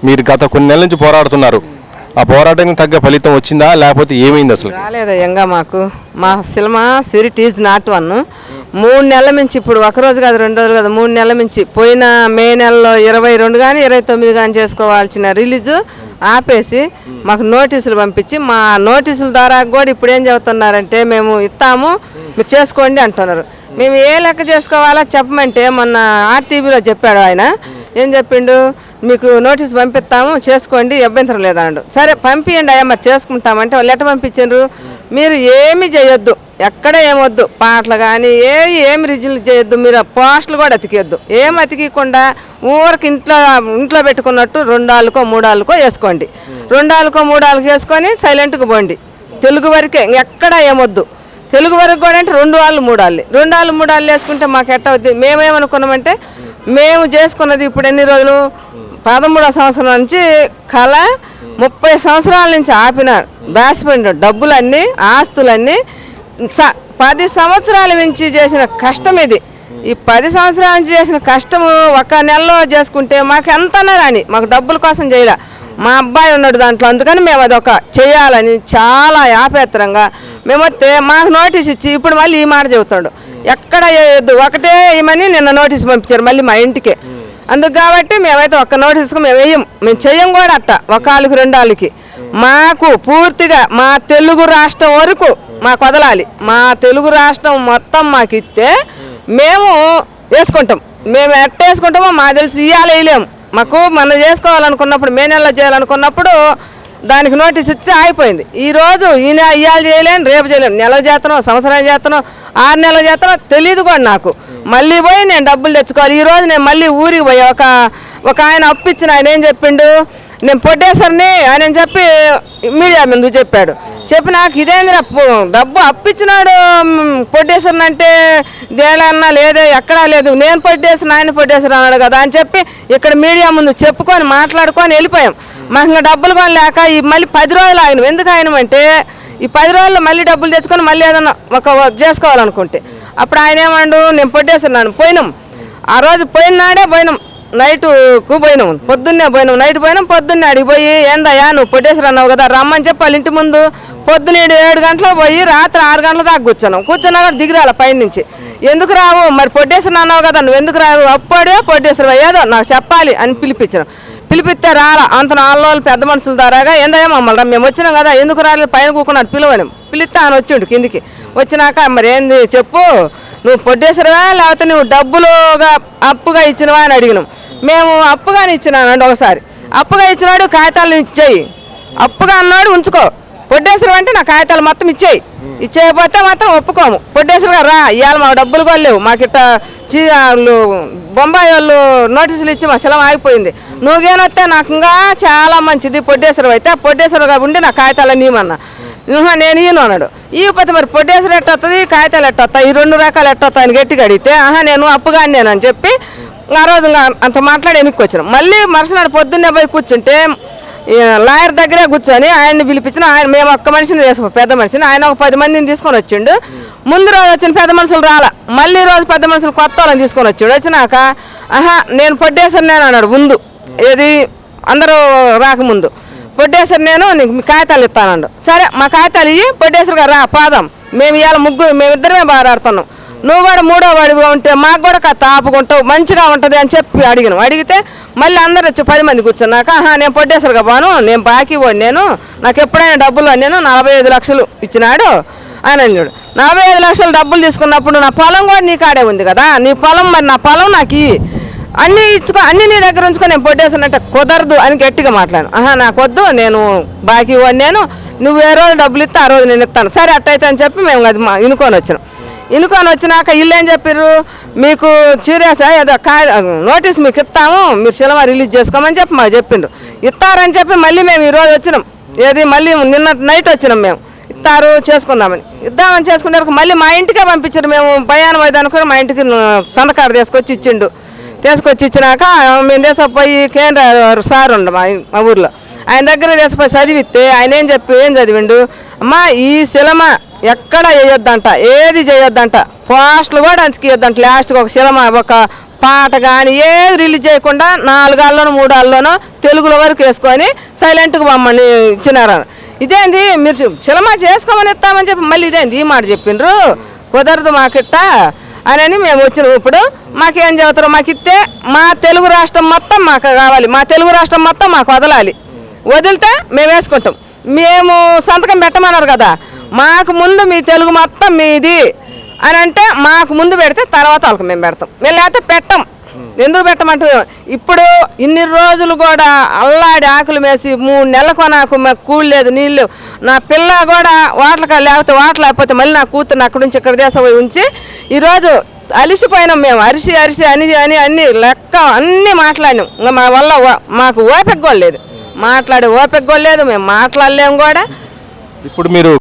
మీరు గత కొన్ని నెలల నుంచి పోరాడుతున్నారు. ఆ పోరాటానికి తగ్గ ఫలితం వచ్చిందా లేకపోతే ఏమైంది? అసలు రాలేదు ఇంకా మాకు. మా సినిమా సిరిట్ ఈజ్ నాట్ వన్ 3 నెలల నుంచి, ఇప్పుడు ఒకరోజు కాదు 2 రోజులు కాదు 3 నెలల నుంచి, పోయిన మే నెలలో 22 కానీ 29 కానీ చేసుకోవాల్సిన రిలీజు ఆపేసి మాకు నోటీసులు పంపించి, మా నోటీసుల ద్వారా కూడా ఇప్పుడు ఏం చెబుతున్నారంటే మేము ఇస్తాము మీరు చేసుకోండి అంటున్నారు. మేము ఏ లెక్క చేసుకోవాలో చెప్పమంటే మొన్న ఆర్టీవీలో చెప్పాడు ఆయన. ఏం చెప్పిండు, మీకు నోటీస్ పంపిస్తాము చేసుకోండి అభ్యంతరం లేదన్నాడు. సరే పంపించండి అయ్యా మరి చేసుకుంటామంటే వాళ్ళు ఎట్ట పంపించారు, మీరు ఏమి చేయొద్దు, ఎక్కడ ఏమొద్దు, పాటలు కానీ ఏమి రిజిల్ చేయొద్దు, మీరు పోస్టులు కూడా అతికేయద్దు, ఏం అతికియకుండా ఊరికి ఇంట్లో పెట్టుకున్నట్టు 2 ఆళ్ళకో 3 ఆళ్ళకో వేసుకోండి, 2 ఆళ్ళకో 3 ఆళ్ళకో వేసుకొని సైలెంట్గా పోండి. తెలుగు వరకే ఎక్కడ ఏమొద్దు. తెలుగు వరకు కూడా అంటే 2 ఆళ్ళు 3 ఆళ్ళు 2 ఆళ్ళు 3 ఆళ్ళు వేసుకుంటే మాకు ఎట్ట అవుద్ది. మేమేమనుకున్నామంటే మేము చేసుకున్నది ఇప్పుడు ఎన్ని రోజులు 13వ సంవత్సరం నుంచి కళ 30 సంవత్సరాల నుంచి ఆపిన దాచిపోయిన డబ్బులన్నీ ఆస్తులన్నీ 10 సంవత్సరాల నుంచి చేసిన కష్టం ఇది. ఈ 10 సంవత్సరాల నుంచి చేసిన కష్టము 1 నెలలో చేసుకుంటే మాకు ఎంతనా రాని, మాకు డబ్బుల కోసం చేయలే. మా అబ్బాయి ఉన్నాడు దాంట్లో, అందుకని మేము అదొక చేయాలని చాలా యాపేత్తరంగా మేము వస్తే మాకు నోటీస్ ఇచ్చి ఇప్పుడు మళ్ళీ ఈ మాట చెబుతాడు, ఎక్కడ వేయద్దు ఒకటే ఏమని నిన్న నోటీస్ పంపించారు మళ్ళీ మా ఇంటికే. అందుకు కాబట్టి మేమైతే ఒక్క నోటీస్కు మేము వేయం, మేము చెయ్యం కూడా అట్ట 1 ఆళ్ళకి 2 ఆళ్ళకి. మాకు పూర్తిగా మా తెలుగు రాష్ట్రం వరకు మాకు వదలాలి. మా తెలుగు రాష్ట్రం మొత్తం మాకు ఇస్తే మేము వేసుకుంటాం. మేము ఎట్ట వేసుకుంటామో మాకు తెలిసి ఇవ్వాలి వేయలేము. మాకు మనం చేసుకోవాలనుకున్నప్పుడు మే నెలలో చేయాలనుకున్నప్పుడు దానికి నోటీస్ ఇచ్చి ఆగిపోయింది. ఈరోజు ఈయన ఇవాళ చేయలేను రేపు చేయలేను, నెలకు చేస్తానో సంవత్సరం చేస్తానో 6 నెలలు చేస్తానో తెలియదు కూడా నాకు. మళ్ళీ పోయి నేను డబ్బులు తెచ్చుకోవాలి. ఈరోజు నేను మళ్ళీ ఊరికి పోయి ఒక ఆయన అప్పిచ్చిన ఆయన ఏం చెప్పిండు, నేను పొడ్డేసరిని ఆయన చెప్పి మీడియా ముందు చెప్పాడు. చెప్పి నాకు ఇదేంది డబ్బు అప్పిచ్చినాడు పొడ్డేసరిని అంటే దేలన్నా లేదే ఎక్కడా లేదు, నేను పొడ్డేసిన ఆయన పొడ్డేసరి అన్నాడు కదా అని చెప్పి ఇక్కడ మీడియా ముందు చెప్పుకొని మాట్లాడుకొని వెళ్ళిపోయాం. మాకు ఇంకా డబ్బులు కొని లేక ఈ మళ్ళీ 10 రోజులు ఆగినాం. ఎందుకు ఆగినామంటే ఈ 10 రోజుల్లో మళ్ళీ డబ్బులు తెచ్చుకొని మళ్ళీ ఏదన్నా ఒక చేసుకోవాలనుకుంటే అప్పుడు ఆయన ఏమండు నేను పొడ్డేసినాను. పోయినాం ఆ రోజు పోయిన నాడే పోయినాం, నైట్కు పోయినాం, పొద్దున్నే పోయినాం, నైట్ పోయినాం, పొద్దున్నే అడిగి పోయి ఏందయ్యా నువ్వు పొట్టేసి అన్నావు కదా రమ్మని చెప్పి వాళ్ళ ఇంటి ముందు పొద్దున్న 7 గంటలకు పోయి రాత్రి 6 గంటల దాకా కూర్చున్నాం. కూర్చున్నా కూడా దిగిరాల పైనుంచి, ఎందుకు రావు మరి పొట్టేసి అన్నావు కదా నువ్వు ఎందుకు రావు, అప్పుడే పొట్టేసి ఏదో నాకు చెప్పాలి అని పిలిపించాను. పిలిపిస్తే రాలా, అంత 4 రోజులు పెద్ద మనుషుల ద్వారాగా ఏందయ్యా మమ్మల్ని మేము వచ్చినాం కదా ఎందుకు రాలేదు పైన కూకున్నాడు పిలువని పిలిస్తే ఆయన వచ్చిండు కిందికి. వచ్చినాక మరి ఏంది చెప్పు నువ్వు పొట్టేసరివా లేకపోతే నువ్వు డబ్బులుగా అప్పుగా ఇచ్చినవా అని అడిగినాం. మేము అప్పుగానే ఇచ్చినానండి. ఒకసారి అప్పుగా ఇచ్చినాడు కాగితాలు ఇచ్చేయి, అప్పుగా అన్నాడు ఉంచుకో, పొట్టేసరి అంటే నా కాగితాలు మొత్తం ఇచ్చేయి, ఇచ్చేయకపోతే మాత్రం ఒప్పుకోము. పొట్టేసరిగా రా ఇవాళ మాకు డబ్బులు కూడా లేవు, మాకు ఇట్ట వాళ్ళు బొంబాయి వాళ్ళు నోటీసులు ఇచ్చి మా సెలవు ఆగిపోయింది, నువ్వుగేనొస్తే నాకు ఇంకా చాలా మంచిది పొట్టేసరి అయితే పొట్టేసరిగా ఉండి నా కాగితాలు నీమన్నా. నేను ఈయన అన్నాడు. ఇకపోతే మరి పొట్టేసరి ఎట్టొస్తుంది కాగితాలు ఎట్టొస్తాయి ఈ 2 రకాలు ఎట్టొస్తాయి అని గట్టిగా అడిగితే నేను అప్పుగా నేనని చెప్పి ఆ రోజు అంత మాట్లాడి వెనక్కి వచ్చినాం. మళ్ళీ మరుసనాడు పొద్దున్నే పోయి కూర్చుంటే లాయర్ దగ్గరే కూర్చొని ఆయన్ని పిలిపించిన ఆయన మేము ఒక్క మనిషిని చేసుకో పెద్ద మనిషిని ఆయన ఒక 10 మందిని తీసుకొని వచ్చిండు. ముందు రోజు వచ్చిన పెద్ద మనుషులు రాలా, మళ్ళీ రోజు పెద్ద మనుషులు కొత్త వాళ్ళని తీసుకొని వచ్చాడు. వచ్చినాక నేను పొట్టేసరి నేను అన్నాడు ముందు, ఏది అందరూ రాకముందు పొట్టేసరి నేను నీకు మీ కాగితాలు ఇస్తానండు. సరే మా కాగితాలు ఇవి పొట్టేసరిగా రా పాదం మేము ఇవాళ మేమిద్దరమే బారాడుతున్నాం, నువ్వు కూడా 3వ వాడిగా ఉంటే మాకు కూడా కథ ఆపుకుంటావు మంచిగా ఉంటుంది అని చెప్పి అడిగినాం. అడిగితే మళ్ళీ అందరూ వచ్చి 10 మంది కూర్చున్నాక నేను పొట్టేసరిగా పోను నేను బాకీ పోను, నేను నాకు ఎప్పుడైనా డబ్బులు నేను 45 లక్షలు ఇచ్చినాడు అని అన్నాడు. 45 లక్షలు డబ్బులు తీసుకున్నప్పుడు నా పొలం కూడా నీ కాడే ఉంది కదా, నీ పొలం మరి నా పొలం నాకు అన్నీ అన్నీ నీ దగ్గర ఉంచుకొని నేను పొట్టేసానంటే కుదరదు అని గట్టిగా మాట్లాడాను. నాకు వద్దు నేను బాకీ పోను, నేను నువ్వు ఏ రోజు డబ్బులు ఇస్తే ఆ రోజు నేను ఇస్తాను. సరే అట్టయితే అని చెప్పి మేము అది ఇనుకొని వచ్చినాం. ఇనుకొని వచ్చినాక వీళ్ళు ఏం చెప్పారు, మీకు సీరియస్ ఏదో నోటీస్ మీకు ఇస్తాము మీరు సినిమా రిలీజ్ చేసుకోమని చెప్పి మాకు చెప్పిండ్రు. ఇస్తారని చెప్పి మళ్ళీ మేము ఈరోజు వచ్చినాం, ఏది మళ్ళీ నిన్న నైట్ వచ్చినాం. మేము ఇస్తారు చేసుకుందామని ఇద్దామని చేసుకునే మళ్ళీ మా ఇంటికే పంపించారు. మేము భయానం అయిదాను కూడా మా ఇంటికి సంతకాడ తీసుకొచ్చి ఇచ్చిండు. తీసుకొచ్చి ఇచ్చినాక మేము తీసుకుపోయి కేంద్ర సార్ ఉండు మా ఊర్లో ఆయన దగ్గర తీసుకుపోయి చదివిస్తే ఆయన ఏం చదివిండు, అమ్మా ఈ సినిమా ఎక్కడ చేయొద్దంట, ఏది చేయొద్దంట, పోస్టులు కూడా అంతకియొద్దంట, లాస్ట్కి ఒక సినిమా ఒక పాట కానీ ఏది రిలీజ్ చేయకుండా 4 ఆళ్ళలోనో 3 ఆళ్ళలోనో తెలుగులో వరకు వేసుకొని సైలెంట్గా మమ్మల్ని ఇచ్చినారు. ఇదేంది మీరు సినిమా చేసుకోమని ఇస్తామని చెప్పి మళ్ళీ ఇదేంది ఈ మాట చెప్పిండ్రు, కుదరదు మాకిట్ట అని మేము వచ్చినాం. ఇప్పుడు మాకేం చెబుతారు, మాకు ఇస్తే మా తెలుగు రాష్ట్రం మొత్తం మాకు కావాలి, మా తెలుగు రాష్ట్రం మొత్తం మాకు వదలాలి, వదిలితే మేము వేసుకుంటాం. మేము సంతకం పెట్టమన్నారు కదా, మాకు ముందు మీ తెలుగు మొత్తం మీది అని అంటే మాకు ముందు పెడితే తర్వాత వాళ్ళకి మేము పెడతాం, మేము లేకపోతే పెట్టం. ఎందుకు పెట్టమంటే ఇప్పుడు ఇన్ని రోజులు కూడా అల్లాడి ఆకులు వేసి 3 నెలలకు నాకు మాకు కూలి లేదు, నీళ్ళు, నా పిల్ల కూడా వాటలు లేకపోతే వాటర్ లేకపోతే మళ్ళీ నా కూతురు అక్కడి నుంచి ఇక్కడ దేశం పోయి ఉంచి ఈరోజు అలిసిపోయినాం మేము. అరిసి అరిసి అని అన్ని లెక్క అన్నీ మాట్లాడినాం. ఇంకా మా వల్ల మాకు ఓపిక కూడా లేదు, మాట్లాడే ఓపిక కూడా లేదు, మేము మాట్లాడలేము కూడా. ఇప్పుడు మీరు